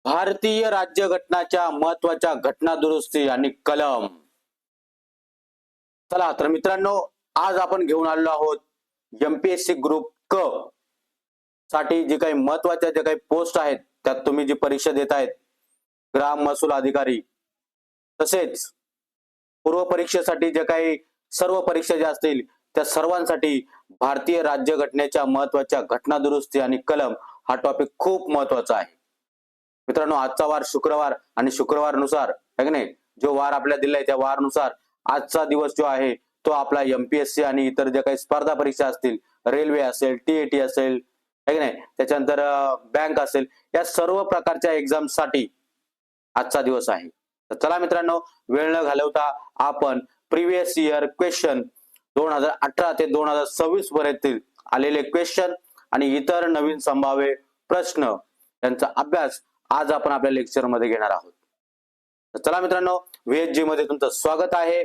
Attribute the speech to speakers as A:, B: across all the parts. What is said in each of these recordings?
A: भारतीय राज्यघटनाच्या महत्वाच्या घटना दुरुस्ती आणि कलम. चला तर मित्रांनो, आज आपण घेऊन आलेलो आहोत एमपीएससी ग्रुप क साठी जे काही महत्वाच्या जे काही पोस्ट आहेत, त्यात तुम्ही जी परीक्षा देत आहेत ग्राम महसूल अधिकारी, तसेच पूर्व परीक्षेसाठी जे काही सर्व परीक्षा ज्या असतील त्या सर्वांसाठी भारतीय राज्यघटनेच्या महत्वाच्या घटना दुरुस्ती आणि कलम हा टॉपिक खूप महत्वाचा आहे. मित्रांनो, आजचा वार शुक्रवार आणि शुक्रवारनुसार आहे की नाही, जो वार आपल्याला दिलाय त्या वारनुसार आजचा दिवस जो आहे तो आपला एमपीएससी आणि इतर ज्या काही स्पर्धा परीक्षा असतील, रेल्वे असेल, टीएटी असेल, आहे की नाही, त्याच्यानंतर बँक असेल, या सर्व प्रकारच्या एक्झाम साठी आजचा दिवस आहे. तर चला मित्रांनो, वेळ न घालवता आपण प्रिव्हियस इयर क्वेश्चन 2018 ते 2026 पर्यंत आलेले क्वेश्चन आणि इतर नवीन संभाव्य प्रश्न यांचा अभ्यास आज आपण आपल्या लेक्चर मध्ये घेणार आहोत. तर चला मित्रांनो, व्हीएचजी मध्ये तुमचं स्वागत आहे.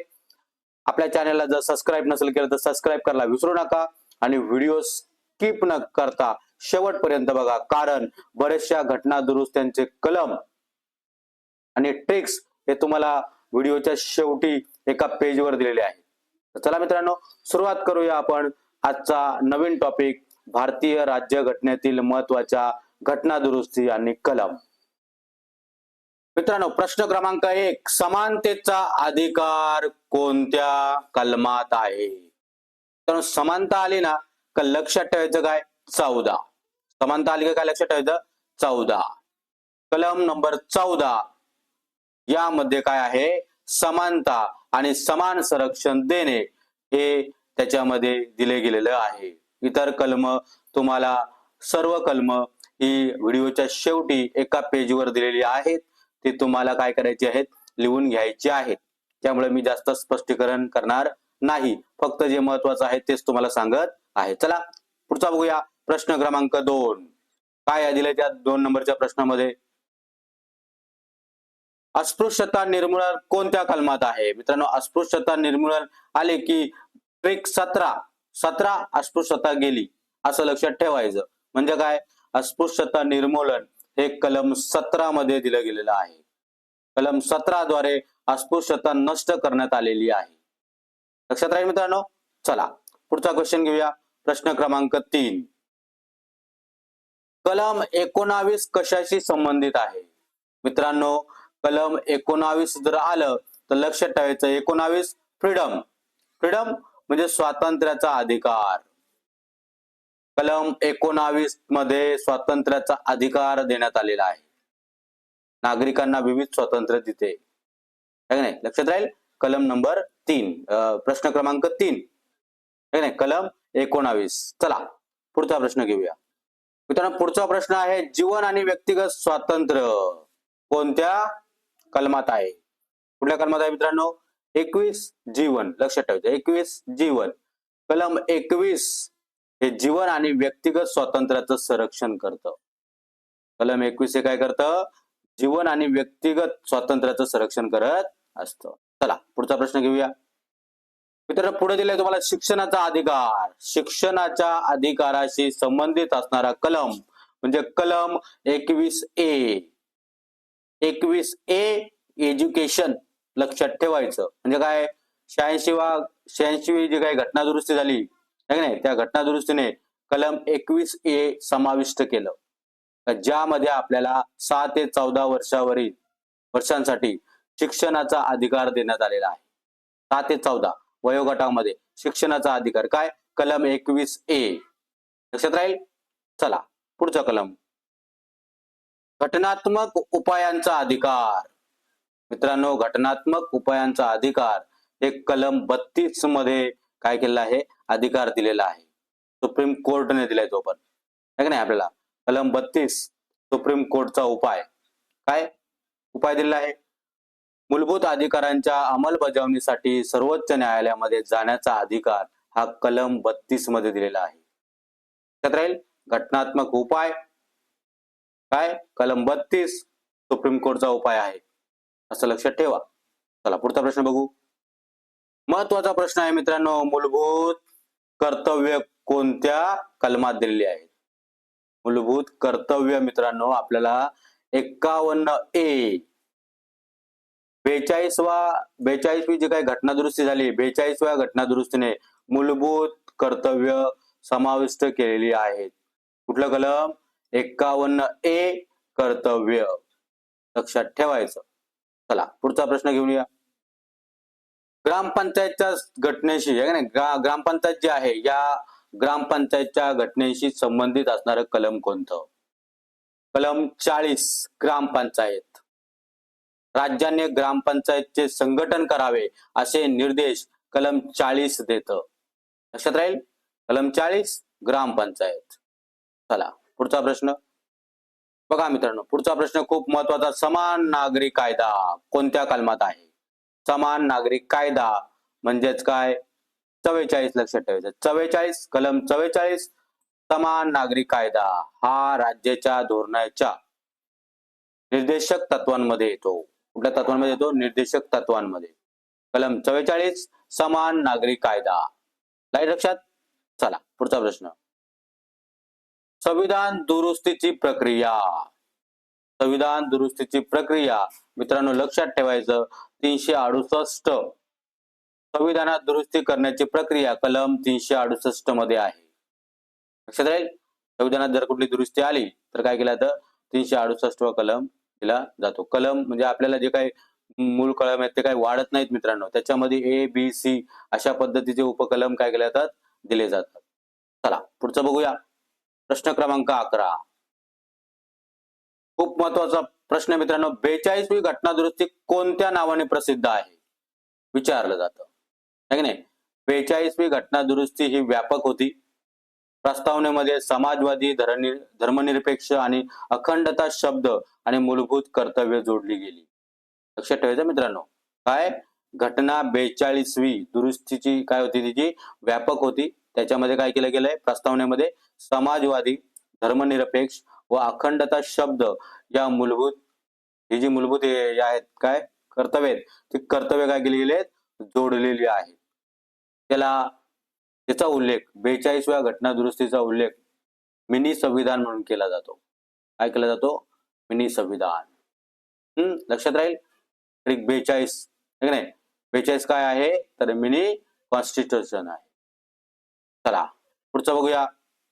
A: आपल्या चॅनलला जर सबस्क्राईब नसेल केलं तर सबस्क्राईब करायला विसरू नका आणि व्हिडिओ स्किप न करता शेवटपर्यंत बघा, कारण बरेचशा घटना दुरुस्त्यांचे कलम आणि ट्रिक्स हे तुम्हाला व्हिडिओच्या शेवटी एका पेजवर दिलेले आहे. तर चला मित्रांनो, सुरुवात करूया आपण आजचा नवीन टॉपिक, भारतीय राज्यघटनेतील महत्वाच्या घटना दुरुस्ती आणि कलम. मित्रांनो, प्रश्न क्रमांक 1, समानतेचा अधिकार कोणत्या कलमात आहे? तर समानता आली ना का लक्षात ठेवायचं काय? 14. समानता आली का काय लक्षात ठेवायचं? 14. कलम नंबर 14 यामध्ये काय आहे? समानता आणि समान संरक्षण देणे हे त्याच्यामध्ये दिले गेलेलं आहे. इतर कलम तुम्हाला सर्व कलम ही व्हिडिओच्या शेवटी एका पेजवर दिलेली आहेत. ते तुम्हाला काय करायचे आहेत? लिहून घ्यायचे आहेत. त्यामुळे मी जास्त स्पष्टीकरण करणार नाही, फक्त जे महत्वाचं आहे तेच तुम्हाला सांगत आहे. चला पुढचा बघूया. प्रश्न क्रमांक 2 काय दिले त्या 2 नंबरच्या प्रश्नामध्ये? अस्पृश्यता निर्मूलन कोणत्या कलमात आहे? मित्रांनो, अस्पृश्यता निर्मूलन आले की ट्रिक 17 अस्पृश्यता गेली असं लक्षात ठेवायचं. म्हणजे काय? अस्पृश्यता निर्मूलन हे कलम 17 मध्ये दिलं गेलेलं आहे. कलम 17 द्वारे अस्पृश्यता नष्ट करण्यात आलेली आहे. लक्षात राहील मित्रांनो. चला पुढचा क्वेश्चन घेऊया. प्रश्न क्रमांक 3, कलम 19 कशाशी संबंधित आहे? मित्रांनो, कलम 19 जर आलं तर लक्षात ठेवायचं 19 फ्रीडम. फ्रीडम म्हणजे स्वातंत्र्याचा अधिकार. कलम 19 मध्ये स्वातंत्र्याचा अधिकार देण्यात आलेला आहे. नागरिकांना विविध स्वातंत्र्य देते, है नाही? लक्षात राहील. कलम नंबर 3, प्रश्न क्रमांक 3, है नाही, कलम 19. चला पुढचा प्रश्न घेऊया. मित्रांनो, पुढचा प्रश्न आहे, जीवन आणि व्यक्तिगत स्वातंत्र्य कोणत्या कलमात आहे? कुठल्या कलमात आहे मित्रांनो? 21 जीवन. लक्षात ठेवायचं 21 जीवन. कलम 21 हे जीवन आणि व्यक्तिगत स्वातंत्र्याचं संरक्षण करतं. कलम 21 हे काय करतं? जीवन आणि व्यक्तिगत स्वातंत्र्याचं संरक्षण करत असतं. चला पुढचा प्रश्न घेऊया. मित्रांनो, पुढे दिलाय तुम्हाला शिक्षणाचा अधिकार. शिक्षणाच्या अधिकाराशी संबंधित असणारा कलम म्हणजे कलम 21A. 21A education. लक्षात ठेवायचं. म्हणजे काय? 86वी जी काही घटना दुरुस्ती झाली आहे नाही, त्या घटना दुरुस्तीने कलम 21A समाविष्ट केलं, ज्यामध्ये आपल्याला 6 ते 14 वर्षांसाठी शिक्षणाचा अधिकार देण्यात आलेला आहे. 6 ते 14 वयोगटामध्ये शिक्षणाचा अधिकार. काय? कलम 21A. लक्षात राहील. चला पुढचा कलम, घटनात्मक उपायांचा अधिकार. मित्रांनो, घटनात्मक उपायांचा अधिकार हे कलम 32 मध्ये काय केलेलं आहे? अधिकार दिलेला आहे. सुप्रीम कोर्टने दिलाय तो पण, है की नाही आपल्याला. कलम 32 सुप्रीम कोर्टचा उपाय. काय उपाय दिलेला आहे? मूलभूत अधिकारांच्या अंमलबजावणीसाठी सर्वोच्च न्यायालयामध्ये जाण्याचा अधिकार हा कलम 32 मध्ये दिलेला आहे. लक्षात राहील. घटनात्मक उपाय काय? कलम 32 सुप्रीम कोर्टचा उपाय आहे, असं लक्षात ठेवा. चला पुढचा प्रश्न बघू. महत्वाचा प्रश्न आहे मित्रांनो, मूलभूत कर्तव्य कोणत्या कलमात दिलेली आहेत? मूलभूत कर्तव्य मित्रांनो आपल्याला 51A 42वी जी काही घटना दुरुस्ती झाली, 42व्या घटना दुरुस्तीने मूलभूत कर्तव्य समाविष्ट केलेली आहेत. कुठलं कलम? 51A कर्तव्य. लक्षात ठेवायचं. चला पुढचा प्रश्न घेऊन या. ग्रामपंचायतच्या घटनेशी आहे ना, ग्रामपंचायत जी आहे या ग्रामपंचायतच्या घटनेशी संबंधित असणारं कलम कोणतं? कलम 40 ग्रामपंचायत. राज्याने ग्रामपंचायतचे संघटन करावे असे निर्देश कलम 40 देतं. लक्षात राहील. कलम 40 ग्रामपंचायत. चला पुढचा प्रश्न बघा मित्रांनो. पुढचा प्रश्न खूप महत्वाचा. समान नागरी कायदा कोणत्या कलमात आहे? समान नागरिक कायदा म्हणजेच काय? 44. लक्षात ठेवायचं. 44 कलम 44 समान नागरिक कायदा हा राज्याच्या धोरणाच्या निर्देशक तत्वांमध्ये येतो. कुठल्या तत्वांमध्ये येतो? निर्देशक तत्वांमध्ये. कलम 44 समान नागरिक कायदा. राईट लक्षात. चला पुढचा प्रश्न. संविधान दुरुस्तीची प्रक्रिया. संविधान दुरुस्तीची प्रक्रिया मित्रांनो लक्षात ठेवायचं. 368 संविधानात दुरुस्ती करण्याची प्रक्रिया कलम 368 मध्ये आहे. लक्षात राहील. संविधानात जर कुठली दुरुस्ती आली तर काय केलं जातं? 368 कलम दिला जातो. कलम म्हणजे आपल्याला जे काही मूळ कलम आहेत ते काही वाढत नाहीत मित्रांनो. त्याच्यामध्ये A, B, C अशा पद्धतीचे उपकलम काय केले जातात? दिले जातात. चला पुढचं बघूया. प्रश्न क्रमांक 11. खूप महत्वाचा प्रश्न मित्रांनो. 42वी घटना दुरुस्ती कोणत्या नावाने प्रसिद्ध आहे? विचारलं जातं. है की नाही. 42वी घटना दुरुस्ती ही व्यापक होती. प्रस्तावनेमध्ये समाजवादी, धर्मनिरपेक्ष आणि अखंडता शब्द आणि मूलभूत कर्तव्य जोडली गेली. लक्षात ठेवायचं मित्रांनो. काय? घटना 42वी दुरुस्तीची काय होती? तिची व्यापक होती. त्याच्यामध्ये काय केलं गेलंय? प्रस्तावनेमध्ये समाजवादी, धर्मनिरपेक्ष व अखंडता शब्द या मूलभूत ही जी मूलभूत आहेत काय कर्तव्य आहेत ती कर्तव्य काय केली गेली आहेत? जोडलेली आहेत. त्याचा उल्लेख 42व्या घटना दुरुस्तीचा उल्लेख मिनी संविधान म्हणून केला जातो. काय केला जातो? मिनी संविधान. लक्षात राहील. 42 ठीक नाही. 42 काय आहे? तर मिनी कॉन्स्टिट्यूशन आहे. चला पुढचं बघूया.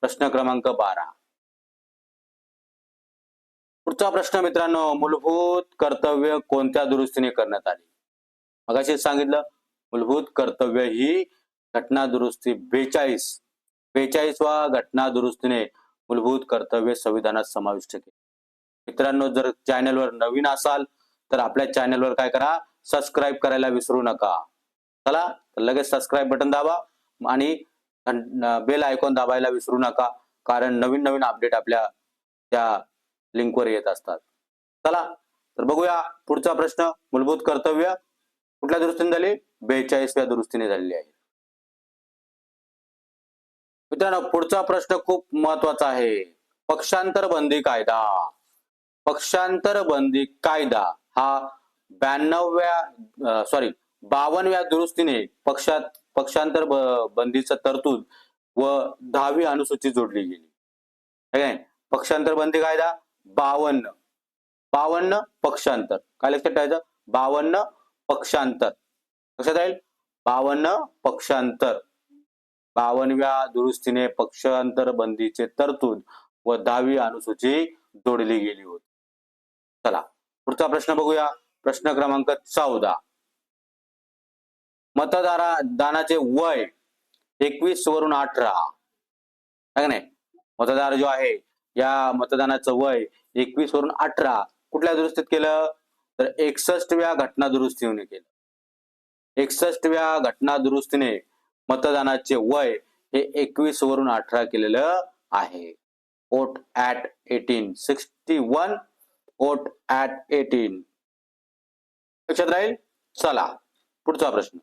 A: प्रश्न क्रमांक 12. पुढचा प्रश्न मित्रांनो. मूलभूत कर्तव्य कोणत्या दुरुस्तीने करण्यात आली? मगाशी सांगितलं मूलभूत कर्तव्य ही घटना दुरुस्ती 42वा घटना दुरुस्तीने मूलभूत कर्तव्य संविधानात समाविष्ट केले. मित्रांनो जर चॅनलवर नवीन असाल तर आपल्या चॅनलवर काय करा? सबस्क्राईब करायला विसरू नका. चला तर लगेच सबस्क्राईब बटन दाबा आणि बेल आयकॉन दाबायला विसरू नका, कारण नवीन नवीन अपडेट आपल्या त्या लिंकवर येत असतात. चला तर बघूया पुढचा प्रश्न. मूलभूत कर्तव्य कुठल्या दुरुस्तीने झाली? 42व्या दुरुस्तीने झालेली आहे. मित्रांनो पुढचा प्रश्न खूप महत्वाचा आहे. पक्षांतर बंदी कायदा. पक्षांतर बंदी कायदा हा 52व्या दुरुस्तीने पक्षांतर बंदीचा तरतूद व 10वी अनुसूची जोडली गेली. पक्षांतर बंदी कायदा 52 पक्षांतर. काय लक्षात ठेवायचं? 52 पक्षांतर. लक्षात राहील. 52 पक्षांतर. 52व्या दुरुस्तीने पक्षांतर बंदीचे तरतूद व 10वी अनुसूची जोडली गेली होती. चला पुढचा प्रश्न बघूया. प्रश्न क्रमांक 14. मतदानाचे वय 21 वरून 18 आहे नाही. मतदार जो आहे या मतदानाचं वय 21 वरून 18 कुठल्या दुरुस्तीत केलं? तर 61व्या घटना दुरुस्तीने केलं. 61व्या घटना दुरुस्तीने मतदानाचे वय हे 21 वरून 18 केलेलं आहे. Vote at 18. 61 vote at 18. लक्षात राहील. चला पुढचा प्रश्न.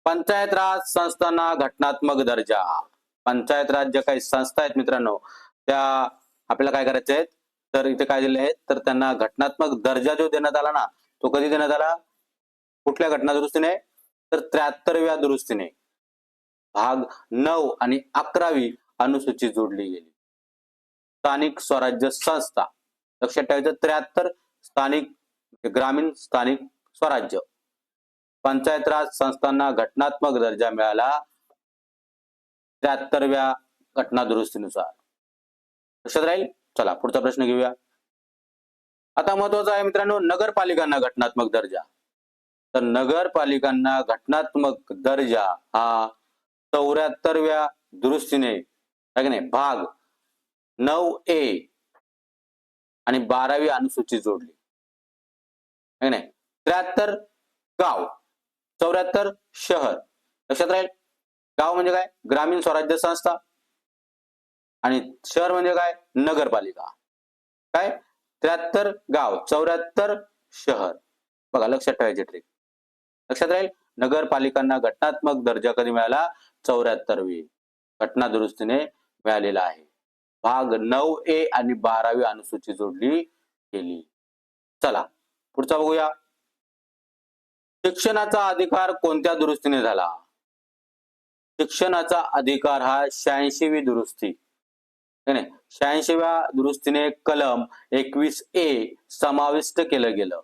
A: पंचायत राज संस्थांना घटनात्मक दर्जा. पंचायत राज ज्या काही संस्था आहेत मित्रांनो त्या आपल्याला काय करायचे आहेत? तर इथे काय दिले आहेत? तर त्यांना घटनात्मक दर्जा जो देण्यात आला ना तो कधी देण्यात आला? कुठल्या घटना दुरुस्तीने? तर 73व्या दुरुस्तीने भाग 9 आणि 11वी अनुसूची जोडली गेली. स्थानिक स्वराज्य संस्था. लक्षात ठेवायचं 73 स्थानिक ग्रामीण स्थानिक स्वराज्य. पंचायत राज संस्थांना घटनात्मक दर्जा मिळाला 73व्या घटना दुरुस्तीनुसार. लक्षात राहील. चला पुढचा प्रश्न घेऊया. आता महत्वाचा आहे मित्रांनो नगरपालिकांना घटनात्मक दर्जा. तर नगरपालिकांना घटनात्मक दर्जा हा 74व्या दुरुस्तीने भाग 9A आणि 12वी अनुसूची जोडली. 73 गाव, 74 शहर. लक्षात राहील. गाव म्हणजे काय? ग्रामीण स्वराज्य संस्था आणि शहर म्हणजे काय? नगरपालिका. काय? 73 गाव, 74 शहर. बघा लक्षात ठेवायची ट्रिक. लक्षात राहील. नगरपालिकांना घटनात्मक दर्जा कधी मिळाला? 74वी घटना दुरुस्तीने मिळालेला आहे. भाग 9A आणि 12वी अनुसूची जोडली गेली. चला पुढचा बघूया. शिक्षणाचा अधिकार कोणत्या दुरुस्तीने झाला? शिक्षणाचा अधिकार हा 86वी दुरुस्ती. 86व्या दुरुस्तीने कलम 21A समाविष्ट केलं गेलं.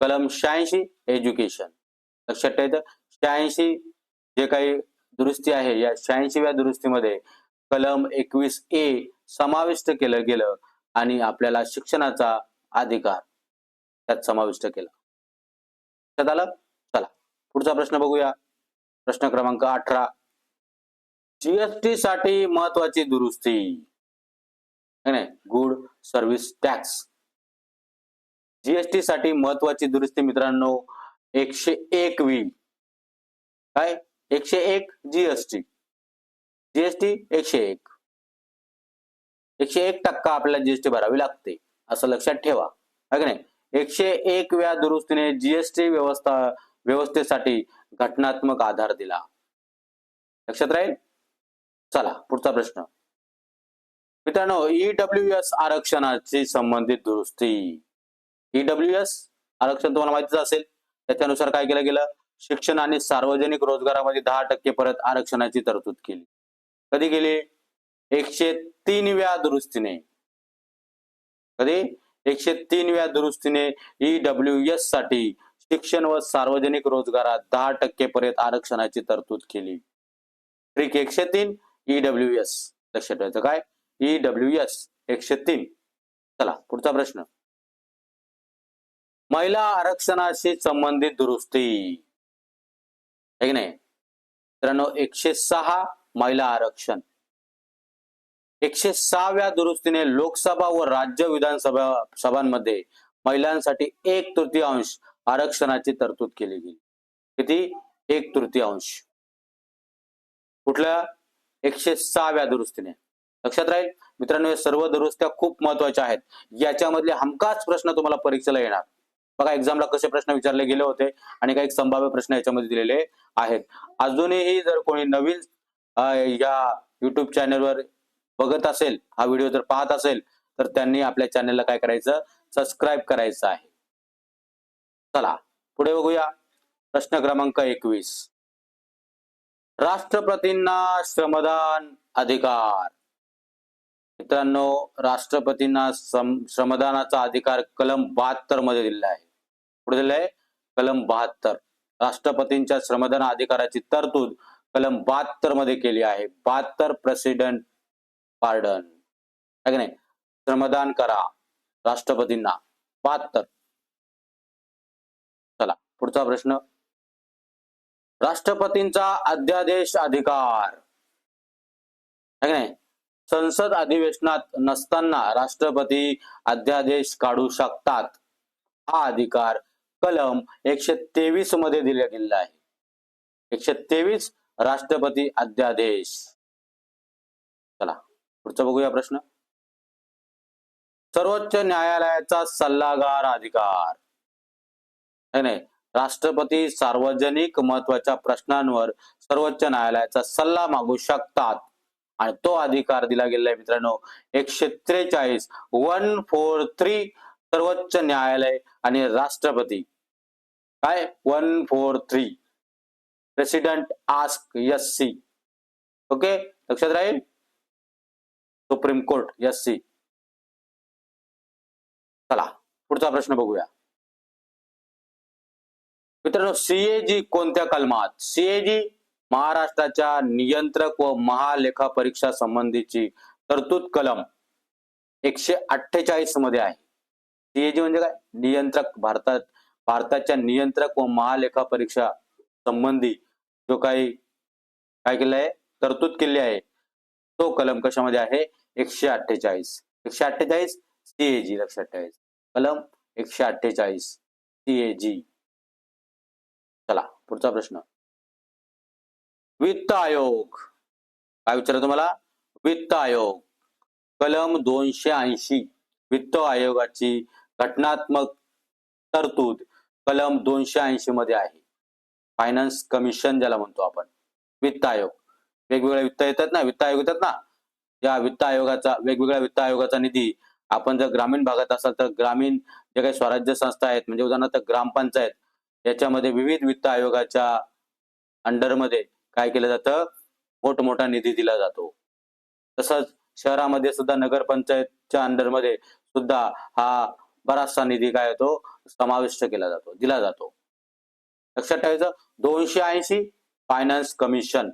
A: कलम 86 एज्युकेशन. लक्षात ठेवायचं 86 जे काही दुरुस्ती आहे या 86व्या दुरुस्तीमध्ये कलम 21A समाविष्ट केलं गेलं आणि आपल्याला शिक्षणाचा अधिकार त्यात समाविष्ट केला. लक्षात आलं. चला पुढचा प्रश्न बघूया. प्रश्न क्रमांक 18. जीएसटी साठी महत्वाची दुरुस्ती. Good service tax. जीएसटी साठी महत्वाची दुरुस्ती मित्रांनो 101वी. काय? 101 जीएसटी. जीएसटी 101. 101% आपल्याला जीएसटी भरावी लागते असं लक्षात ठेवा. आहे नाही. 101व्या दुरुस्तीने जीएसटी व्यवस्थेसाठी घटनात्मक आधार दिला. लक्षात राहील. चला पुढचा प्रश्न मित्रांनो EWS आरक्षणाची संबंधित दुरुस्ती. EWS आरक्षण तुम्हाला माहितीच असेल. त्याच्यानुसार काय केलं गेलं? शिक्षण आणि सार्वजनिक रोजगारामध्ये 10% परत आरक्षणाची तरतूद केली. कधी केली? 103व्या दुरुस्तीने. कधी? 103व्या दुरुस्तीने EWS साठी शिक्षण व सार्वजनिक रोजगारात 10% पर्यंत आरक्षणाची तरतूद केली. Trick 103 EWS. लक्षात ठेवायचं काय? EWS 103. चला पुढचा प्रश्न. महिला आरक्षणाशी संबंधित दुरुस्ती. आहे की नाही मित्रांनो 106 महिला आरक्षण. 106व्या दुरुस्तीने लोकसभा व राज्य विधानसभांमध्ये महिलांसाठी 1/3 आरक्षणाची तरतूद केली गेली. किती? 1/3. कुठल्या? 106व्या दुरुस्तीने. लक्षात राहील मित्रांनो हे सर्व दुरुस्त्या खूप महत्वाच्या आहेत. याच्यामधले हमखास प्रश्न तुम्हाला परीक्षेला येणार. बघा एक्झामला कसे प्रश्न विचारले गेले होते आणि काही संभाव्य प्रश्न याच्यामध्ये दिलेले आहेत. अजूनही जर कोणी नवीन या YouTube चॅनलवर बघत असेल, हा व्हिडिओ जर पाहत असेल तर त्यांनी आपल्या चॅनलला काय करायचं? सबस्क्राईब करायचं आहे. चला पुढे बघूया. प्रश्न क्रमांक 21. राष्ट्रपतींना श्रमदान अधिकार. मित्रांनो राष्ट्रपतींना श्रमदानाचा अधिकार कलम 72 मध्ये दिलेला आहे. पुढे दिलेला आहे कलम 72. राष्ट्रपतींच्या श्रमदान अधिकाराची तरतूद कलम 72 मध्ये केली आहे. 72 प्रेसिडेंट पार्डन. आहे की नाही? श्रमदान करा राष्ट्रपतींना 72. चला पुढचा प्रश्न. राष्ट्रपतींचा अध्यादेश अधिकार. आहे की नाही? संसद अधिवेशनात नसताना राष्ट्रपती अध्यादेश काढू शकतात. हा अधिकार कलम 123 मध्ये दिला गेलेला आहे. 123 राष्ट्रपती अध्यादेश. चला पुढचा बघूया प्रश्न. सर्वोच्च न्यायालयाचा सल्लागार अधिकार. है नाही राष्ट्रपती सार्वजनिक महत्वाच्या प्रश्नांवर सर्वोच्च न्यायालयाचा सल्ला मागू शकतात आणि तो अधिकार दिला गेलेला आहे मित्रांनो 143 143 सर्वोच्च न्यायालय आणि राष्ट्रपती. काय? 143 प्रेसिडेंट आस्क SC. ओके लक्षात राहील. Supreme court SC. चला पुढचा प्रश्न बघूया मित्रांनो. CAG कोणत्या कलमात? CAG महाराष्ट्राच्या नियंत्रक व महालेखा परीक्षा संबंधीची तरतूद कलम 148 मध्ये आहे. CAG म्हणजे काय? नियंत्रक. भारताच्या नियंत्रक व महालेखा परीक्षा संबंधी जो काही काय केलं आहे, तरतूद केली आहे, तो कलम कशामध्ये आहे? 148. 148 CAG लक्षात ठेवायचं. कलम 148 CAG. चला पुढचा प्रश्न. वित्त आयोग काय विचारलं तुम्हाला? वित्त आयोग कलम 280. वित्त आयोगाची घटनात्मक तरतूद कलम 280 मध्ये आहे. फायनान्स कमिशन ज्याला म्हणतो आपण. वित्त आयोग वेगवेगळ्या वित्त येतात ना, वित्त आयोग येतात ना, या वित्त आयोगाचा वेगवेगळ्या वित्त आयोगाचा निधी आपण जर ग्रामीण भागात असाल तर ग्रामीण जे काही स्वराज्य संस्था आहेत म्हणजे उदाहरणार्थ ग्रामपंचायत याच्यामध्ये विविध वित्त आयोगाच्या अंडरमध्ये काय केलं जातं? मोठमोठा निधी दिला जातो. तसंच शहरामध्ये सुद्धा नगरपंचायतच्या अंडरमध्ये सुद्धा हा बराचसा निधी काय होतो? समाविष्ट केला जातो, दिला जातो. लक्षात ठेवायचं. 280 फायनान्स कमिशन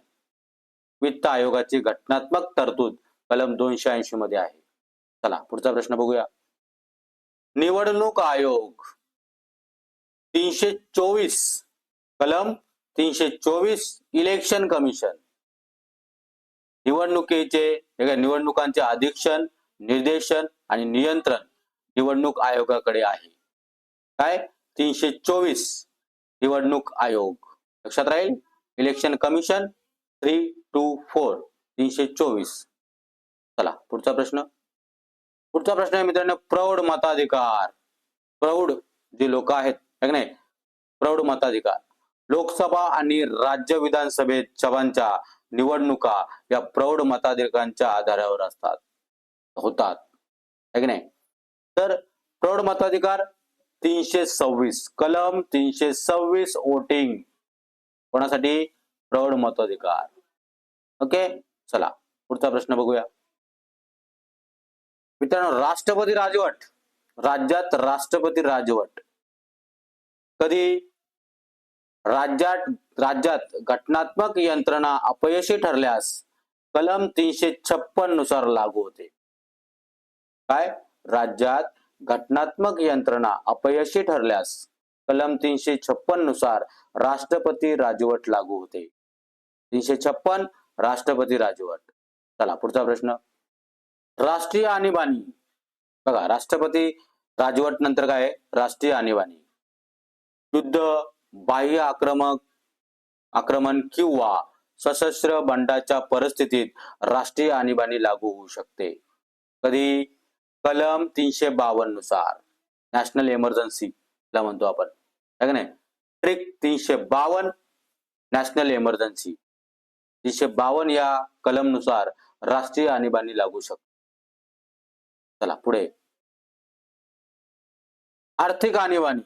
A: वित्त आयोगाची घटनात्मक तरतूद कलम 280 मध्ये आहे. चला पुढचा प्रश्न बघूया. निवडणूक आयोग 324 कलम 324 इलेक्शन कमिशन निवडणुकांचे अधीक्षण, निर्देशन आणि नियंत्रण निवडणूक आयोगाकडे आहे. काय? 324 निवडणूक आयोग. लक्षात राहील. Election commission 324 324. चला पुढचा प्रश्न. पुढचा प्रश्न आहे मित्रांनो प्रौढ मताधिकार. प्रौढ जे लोक आहेत की नाही, प्रौढ मताधिकार. लोकसभा आणि राज्य विधानसभेच्या निवडणुका या प्रौढ मताधिकारांच्या आधारावर होतात है की नाही. तर प्रौढ मताधिकार 326 कलम 326 वोटिंग कोणासाठी? प्रौढ मताधिकार. ओके. चला पुढचा प्रश्न बघूया मित्रांनो. राष्ट्रपती राजवट. राज्यात राष्ट्रपती राजवट कधी? राज्यात घटनात्मक यंत्रणा अपयशी ठरल्यास कलम 356 नुसार लागू होते. काय? राज्यात घटनात्मक यंत्रणा अपयशी ठरल्यास कलम 356 नुसार राष्ट्रपती राजवट लागू होते. 356 राष्ट्रपती राजवट. चला पुढचा प्रश्न. राष्ट्रीय आणीबाणी. बघा राष्ट्रपती राजवट नंतर काय? राष्ट्रीय आणीबाणी. युद्ध, बाह्य आक्रमण किंवा सशस्त्र बंडाच्या परिस्थितीत राष्ट्रीय आणीबाणी लागू होऊ शकते. कधी? कलम 352 नुसार. नॅशनल इमर्जन्सी ला म्हणतो आपण है की नाही. ट्रिक 352 नॅशनल इमर्जन्सी 352 या कलम नुसार राष्ट्रीय आणीबाणी लागू शकते. चला पुढे. आर्थिक आणीबाणी.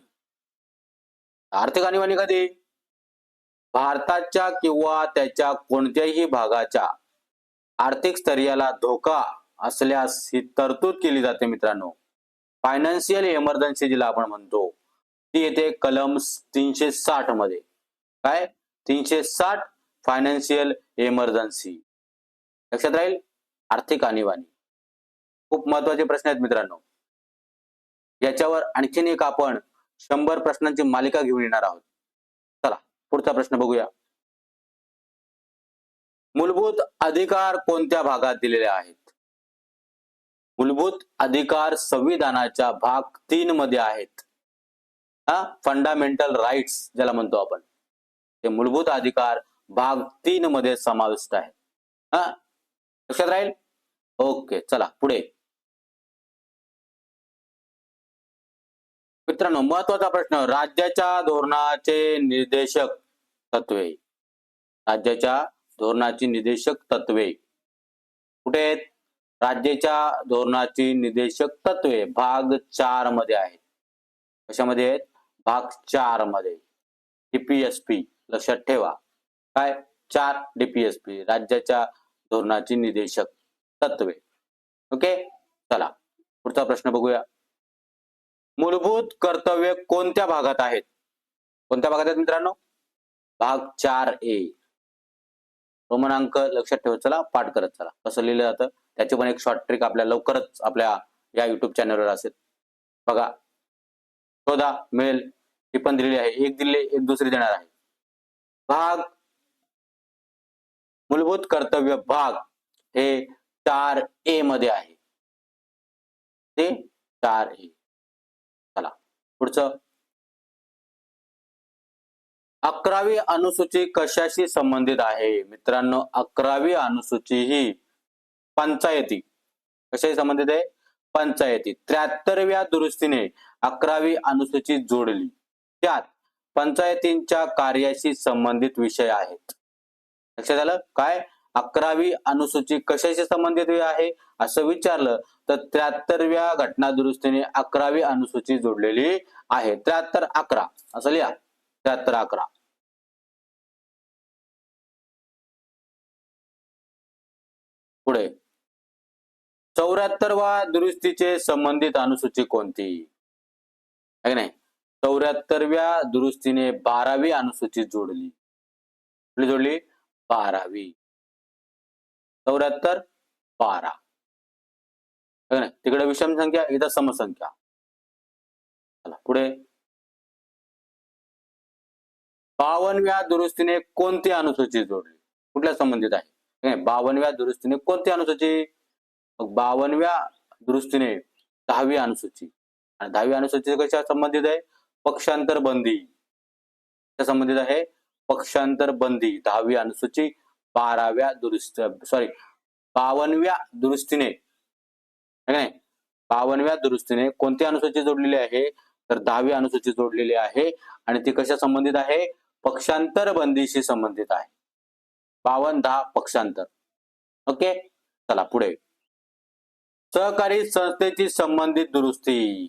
A: आर्थिक आणीबाणी कधी? भारताच्या किंवा त्याच्या कोणत्याही भागाच्या आर्थिक स्थैर्याला धोका असल्यास ही तरतूद केली जाते मित्रांनो. फायनान्शियल इमर्जन्सी जिला आपण म्हणतो ती येते कलम 360 मध्ये. काय? 360 फायनान्शियल इमर्जन्सी. लक्षात राहील. आर्थिक आणीबाणी खूप महत्वाचे प्रश्न आहेत मित्रांनो. याच्यावर आणखीन एक आपण 100 प्रश्नांची मालिका घेऊन येणार आहोत. चला पुढचा प्रश्न बघूया. मूलभूत अधिकार कोणत्या भागात दिलेले आहेत? मूलभूत अधिकार संविधानाच्या भाग 3 मध्ये आहेत. फंडामेंटल राईट्स ज्याला म्हणतो आपण ते मूलभूत अधिकार भाग 3 मध्ये समाविष्ट आहे. लक्षात राहील. ओके. चला पुढे मित्रांनो महत्वाचा प्रश्न. राज्याच्या धोरणाचे निर्देशक तत्वे. राज्याच्या धोरणाची निर्देशक तत्वे कुठे आहेत? राज्याच्या धोरणाची निर्देशक तत्वे भाग 4 मध्ये आहेत. कशामध्ये आहेत? भाग 4 मध्ये. DPSP लक्षात ठेवा. काय? 4 DPSP राज्याच्या धोरणाची निर्देशक तत्वे. ओके, चला पुढचा प्रश्न बघूया. मूलभूत कर्तव्य कोणत्या भागात आहेत? कोणत्या भागात आहेत मित्रांनो? भाग 4A. रोमन अंक लक्षात ठेवत चला, पाठ करत चला. कसं लिहिलं जातं त्याची पण एक शॉर्ट ट्रिक आपल्या लवकरच आपल्या या युट्यूब चॅनलवर असेल. बघा, शोधा मिळेल. ती पण दिलेली आहे. एक दिले, एक दुसरी देणार आहे. भाग मूलभूत कर्तव्य भाग हे 4A मध्ये आहे. ते 4A. चला पुढचं. 11वी अनुसूची कशाशी संबंधित आहे? मित्रांनो, 11वी अनुसूची ही पंचायती कशाशी संबंधित आहे? पंचायती. 73व्या दुरुस्तीने 11वी अनुसूची जोडली. त्यात पंचायतींच्या कार्याशी संबंधित विषय आहेत. लक्षात आलं काय? 11वी अनुसूची कशाशी संबंधित आहे असं विचारलं तर 73व्या घटना दुरुस्तीने 11वी अनुसूची जोडलेली आहे. 73-11 असं लिहा. 73-11. पुढे 74व्या दुरुस्तीचे संबंधित अनुसूची कोणती? आहे नाही. 74व्या दुरुस्तीने 12वी अनुसूची जोडली. कुठली जोडली? 12वी. 74-12. आहे नाही. तिकडे विषम संख्या, इथं समसंख्या. चला पुढे 52व्या दुरुस्तीने कोणती अनुसूची जोडली? कुठल्या संबंधित आहे? 52व्या दुरुस्तीने कोणती अनुसूची? 52व्या दुरुस्तीने 10वी अनुसूची. आणि 10वी अनुसूची कशा संबंधित आहे? पक्षांतर बंदी. कशा संबंधित आहे? पक्षांतर बंदी. 10वी अनुसूची 12व्या दुरुस्ती 52व्या दुरुस्तीने 52व्या दुरुस्तीने कोणती अनुसूची जोडलेली आहे? तर 10वी अनुसूची जोडलेली आहे. आणि ती कशा संबंधित आहे? पक्षांतर बंदीशी संबंधित आहे. 52-10 पक्षांतर. ओके, चला पुढे. सहकारी संस्थेची संबंधित दुरुस्ती.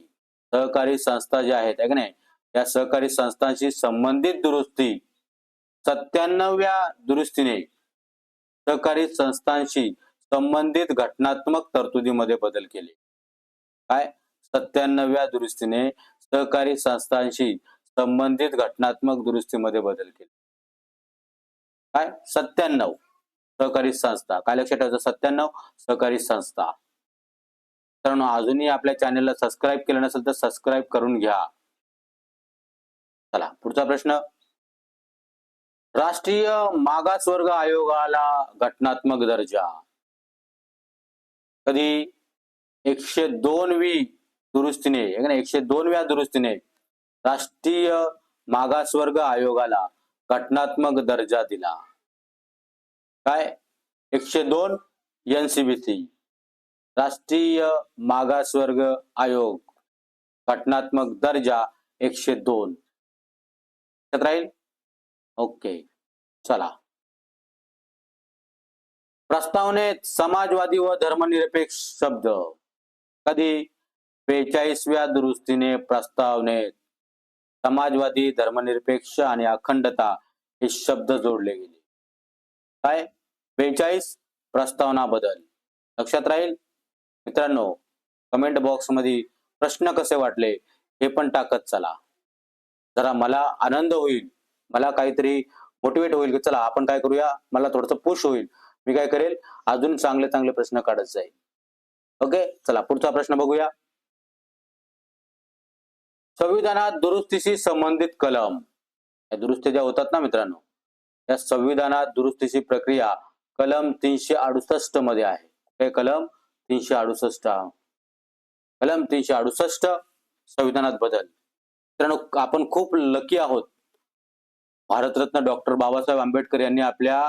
A: सहकारी संस्था ज्या आहेत का नाही, या सहकारी संस्थांशी संबंधित दुरुस्ती 97व्या दुरुस्तीने सहकारी संस्थांशी संबंधित घटनात्मक तरतुदीमध्ये बदल केले. काय? 97व्या दुरुस्तीने सहकारी संस्थांशी संबंधित घटनात्मक दुरुस्तीमध्ये बदल केले. काय? 97 सहकारी संस्था. काय लक्षात ठेवायचं? 97 सहकारी संस्था. मित्रांनो, अजूनही आपल्या चॅनलला सबस्क्राईब केलं नसेल तर सबस्क्राईब करून घ्या. चला पुढचा प्रश्न. राष्ट्रीय मागासवर्ग आयोगाला घटनात्मक दर्जा कधी? 102वी दुरुस्तीने 102व्या दुरुस्तीने राष्ट्रीय मागासवर्ग आयोगाला घटनात्मक दर्जा दिला. काय? 102 NCBC राष्ट्रीय मागासवर्ग आयोग घटनात्मक दर्जा 102. लक्षात राहील? ओके, चला. प्रस्तावनेत समाजवादी व धर्मनिरपेक्ष शब्द कधी? 42व्या दुरुस्तीने प्रस्तावनेत समाजवादी, धर्मनिरपेक्ष आणि अखंडता हे शब्द जोडले गेले. काय? 42 प्रस्तावना बदल. लक्षात राहील? मित्रांनो, कमेंट बॉक्स मध्ये प्रश्न कसे वाटले हे पण टाकत चला. जरा मला आनंद होईल, मला काहीतरी मोटिवेट होईल की चला आपण काय करूया, मला थोडंसं पुश होईल. मी काय करेल, अजून चांगले चांगले प्रश्न काढत जाईल. ओके, चला पुढचा प्रश्न बघूया. संविधानात दुरुस्तीशी संबंधित कलम. या दुरुस्ती ज्या होतात ना मित्रांनो, या संविधानात दुरुस्तीची प्रक्रिया कलम 368 मध्ये आहे. हे कलम 368. कलम 368 संविधानात बदल. मित्रांनो, आपण खूप लकी आहोत. भारतरत्न डॉक्टर बाबासाहेब आंबेडकर यांनी आपल्या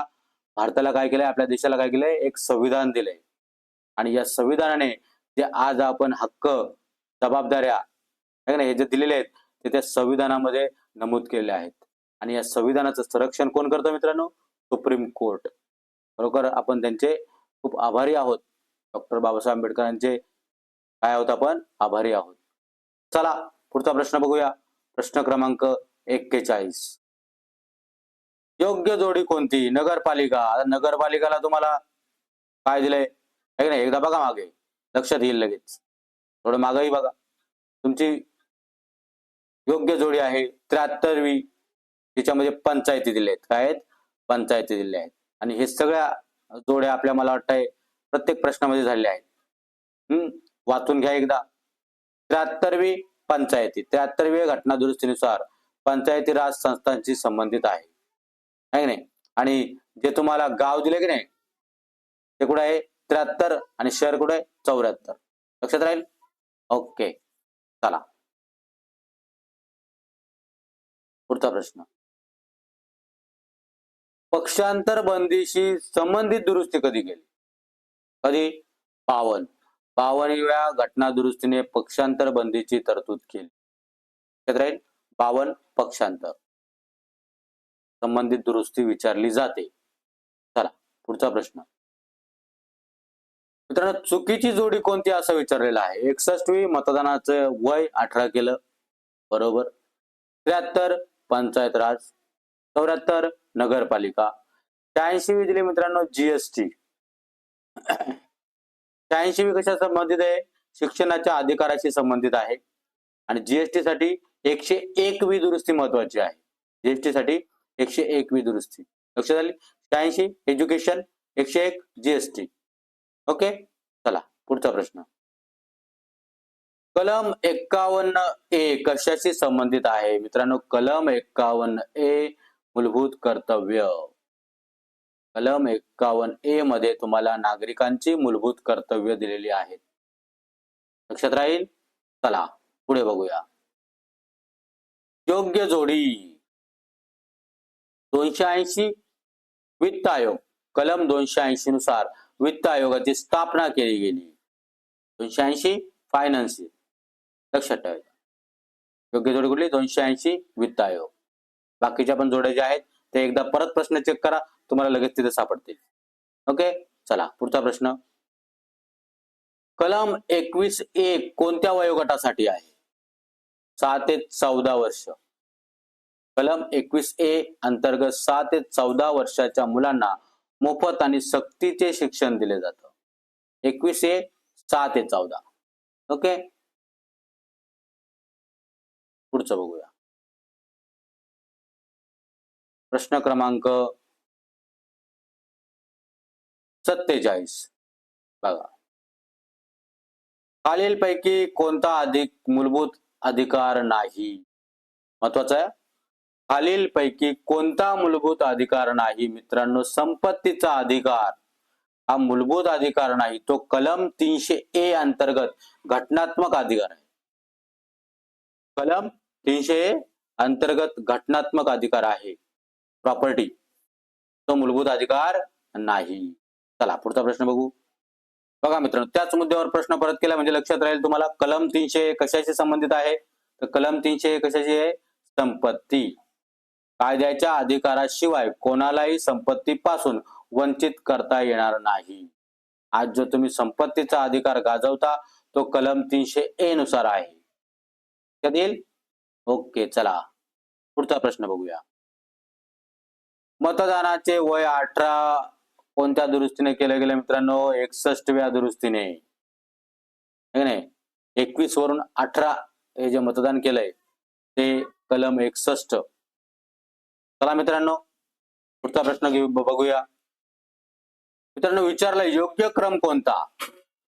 A: भारताला काय केलंय, आपल्या देशाला काय केलंय, एक संविधान दिलंय. आणि या संविधानाने जे आज आपण हक्क, जबाबदाऱ्या हे जे दिलेले आहेत ते त्या संविधानामध्ये नमूद केलेले आहेत. आणि या संविधानाचं संरक्षण कोण करतं मित्रांनो? Supreme court. बरोबर, आपण त्यांचे खूप आभारी आहोत. डॉक्टर बाबासाहेब आंबेडकरांचे काय आहोत आपण? आभारी आहोत. चला पुढचा प्रश्न बघूया. प्रश्न क्रमांक 41. योग्य जोडी कोणती? नगरपालिका. नगरपालिकाला तुम्हाला काय दिलंय? एकदा बघा मागे. लक्षात येईल लगेच. थोडं मागही बघा. तुमची योग्य जोडी आहे 73वी. तिच्यामध्ये पंचायती दिल्या आहेत. काय आहेत? पंचायती दिल्या आहेत. आणि हे सगळ्या जोड्या आपल्या मला वाटतंय प्रत्येक प्रश्नामध्ये झालेल्या आहेत. वाचून घ्या एकदा. 73वी पंचायती. 73वी घटना दुरुस्तीनुसार पंचायती राज संस्थांशी संबंधित आहे. है की नाही? आणि जे तुम्हाला गाव दिले की नाही ते कुठे आहे? 73 आणि शहर कुठे आहे? 74. लक्षात राहील? ओके, चला पुढचा प्रश्न. पक्षांतर बंदीशी संबंधित दुरुस्ती कधी केली? कधी? 52व्या घटना दुरुस्तीने पक्षांतर बंदीची तरतूद केली. लक्षात राहील? 52 पक्षांतर संबंधित दुरुस्ती विचारली जाते. चला पुढचा प्रश्न. मित्रांनो, चुकीची जोडी कोणती असं विचारलेलं आहे. 61वी मतदानाचं वय 18 केलं. बरोबर. 73 पंचायत राज. 74 नगरपालिका. 86वी दिली मित्रांनो जीएसटी. 86वी कशा संबंधित आहे? शिक्षणाच्या अधिकाराशी संबंधित आहे. आणि जीएसटी साठी 101वी दुरुस्ती महत्वाची आहे. जीएसटी साठी 101वी दुरुस्ती. लक्षात आली? 86 एज्युकेशन, 101 जीएसटी. ओके, चला पुढचा प्रश्न. कलम 51A कशाशी संबंधित आहे? मित्रांनो, कलम 51A मूलभूत कर्तव्य. कलम 51A मध्ये तुम्हाला नागरिकांची मूलभूत कर्तव्य दिलेली आहेत. लक्षात राहील? चला पुढे बघूया. योग्य जोडी. 280 वित्त आयोग. कलम 280 नुसार वित्त आयोगाची स्थापना केली गेली. 280 फायनान्शियल. लक्षात ठेवायचं. योग्य जोडी कुठली? 280 वित्त आयोग. बाकीच्या पण जोड्या ज्या आहेत ते एकदा परत प्रश्न चेक करा, तुम्हाला लगेच तिथे सापडतील. ओके, चला पुढचा प्रश्न. कलम 21A कोणत्या वयोगटासाठी आहे? 6 ते 14 वर्ष. कलम 21A अंतर्गत 6 ते 14 वर्षाच्या मुलांना मोफत आणि सक्तीचे शिक्षण दिले जातं. 21A 6 ते 14. ओके, पुढचं बघूया. प्रश्न क्रमांक 47 बघा. खालीलपैकी कोणता मूलभूत अधिकार नाही? महत्वाचं आहे. खालीलपैकी कोणता मूलभूत अधिकार नाही? मित्रांनो, संपत्तीचा अधिकार हा मूलभूत अधिकार नाही. तो कलम 300A अंतर्गत घटनात्मक अधिकार आहे. कलम 300A अंतर्गत घटनात्मक अधिकार आहे. प्रॉपर्टी, तो मूलभूत अधिकार नाही. चला पुढचा प्रश्न बघू. बघा मित्रांनो, त्याच मुद्द्यावर प्रश्न परत केला म्हणजे लक्षात राहील तुम्हाला. कलम 300 कशाशी संबंधित आहे? तर कलम 300 कशाशी आहे? संपत्ती. कायद्याच्या अधिकाराशिवाय कोणालाही संपत्तीपासून वंचित करता येणार नाही. आज जो तुम्ही संपत्तीचा अधिकार गाजवता तो कलम 300A नुसार आहे. येईल? ओके, चला पुढचा प्रश्न बघूया. मतदानाचे वय 18 कोणत्या दुरुस्तीने केलं गेलं मित्रांनो? 61व्या दुरुस्तीने. नाही, 21 वरून 18 हे जे मतदान केलंय ते कलम 61. चला मित्रांनो पुढचा प्रश्न बघूया. मित्रांनो, विचारला योग्य क्रम कोणता?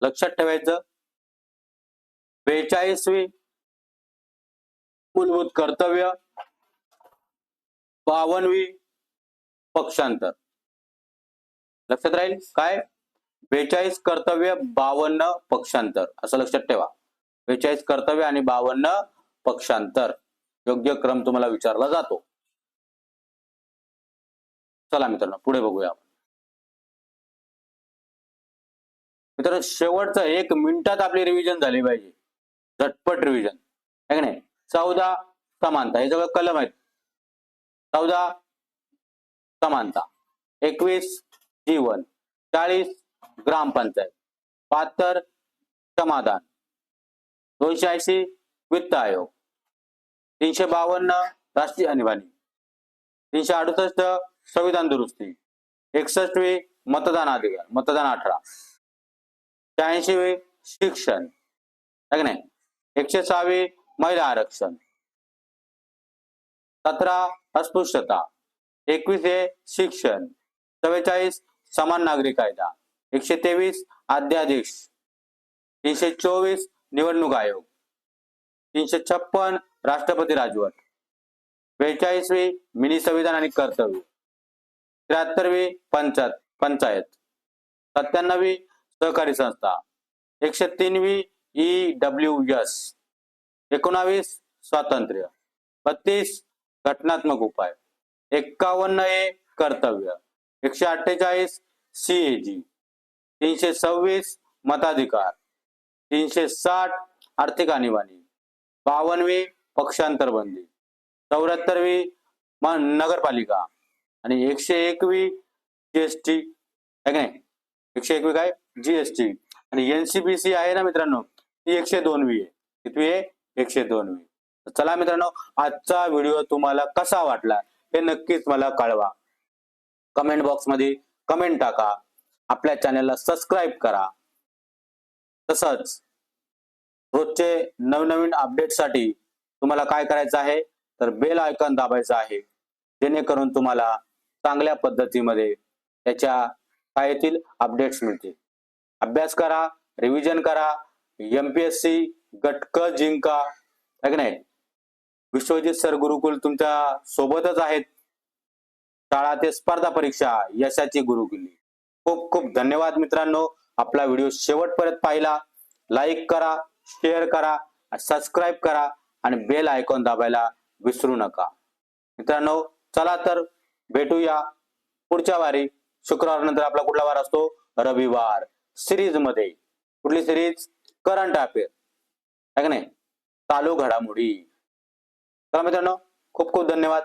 A: लक्षात ठेवायचं. 42वी मूलभूत कर्तव्य, 52वी पक्षांतर. लक्षात राहील काय? 42 कर्तव्य, 52 पक्षांतर असं लक्षात ठेवा. 42 कर्तव्य आणि 52 पक्षांतर योग्य क्रम तुम्हाला विचारला जातो. चला मित्रांनो पुढे बघूया. मित्रांनो, शेवटचं 1 मिनिटात आपली रिव्हिजन झाली पाहिजे. झटपट रिव्हिजन आहे की नाही. 14 समानता, हे सगळं कलम आहेत. 14 समानता, 21 जीवन, 40 ग्रामपंचायत, 72 समाधान, 280 वित्त आयोग, 352 राष्ट्रीय आणीबाणी, 368 संविधान दुरुस्ती, 61वी मतदान अधिकार, मतदान 18, 86वी शिक्षण, है की नाही. 106वी महिला आरक्षण. 17 अस्पृश्यता. 21 आहे शिक्षण. 44 समान नागरी कायदा. 123 अध्यादेश. 324 निवडणूक आयोग. 356 राष्ट्रपती राजवट. 42वी मिनी संविधान आणि कर्तव्य. 73वी पंचायत. 97वी सहकारी संस्था. 103वी EWS. 19 स्वातंत्र्य. 32 घटनात्मक उपाय. 51 हे कर्तव्य. 148 CAG. 326 मताधिकार. 360 आर्थिक आणीबाणी. 52वी पक्षांतर बंदी. 74वी नगरपालिका आणि 101वी GST, आहे नाही. 101वी काय GST. आणि NCPC आहे ना मित्रांनो, ती 102वी आहे. कितवी आहे? 102वी. चला मित्रांनो, आजचा व्हिडिओ तुम्हाला कसा वाटला हे नक्कीच मला कळवा. कमेंट बॉक्स मध्ये कमेंट टाका. आपल्या चॅनलला सबस्क्राईब करा. तसंच रोजचे नवनवीन अपडेटसाठी तुम्हाला काय करायचं आहे, तर बेल आयकॉन दाबायचा आहे, जेणेकरून तुम्हाला चांगल्या पद्धतीमध्ये त्याच्या काय येतील अपडेट्स मिळतील. अभ्यास करा, रिव्हिजन करा. MPSC गट क जिंका, है की नाही. विश्वजित सर गुरुकुल तुमच्या सोबतच आहेत. शाळा ते स्पर्धा परीक्षा यशाची गुरुकुल. खूप खूप धन्यवाद मित्रांनो. आपला व्हिडिओ शेवटपर्यंत पाहिला. लाईक करा, शेअर करा, सबस्क्राईब करा आणि बेल आयकॉन दाबायला विसरू नका. मित्रांनो चला तर भेटूया पुढच्या वारी. शुक्रवार नंतर आपला कुठला वार असतो? रविवार. सिरीज मध्ये कुठली सिरीज? करंट अफेअर, है की नाही, चालू घडामोडी. चला मित्रांनो, खूप खूप धन्यवाद.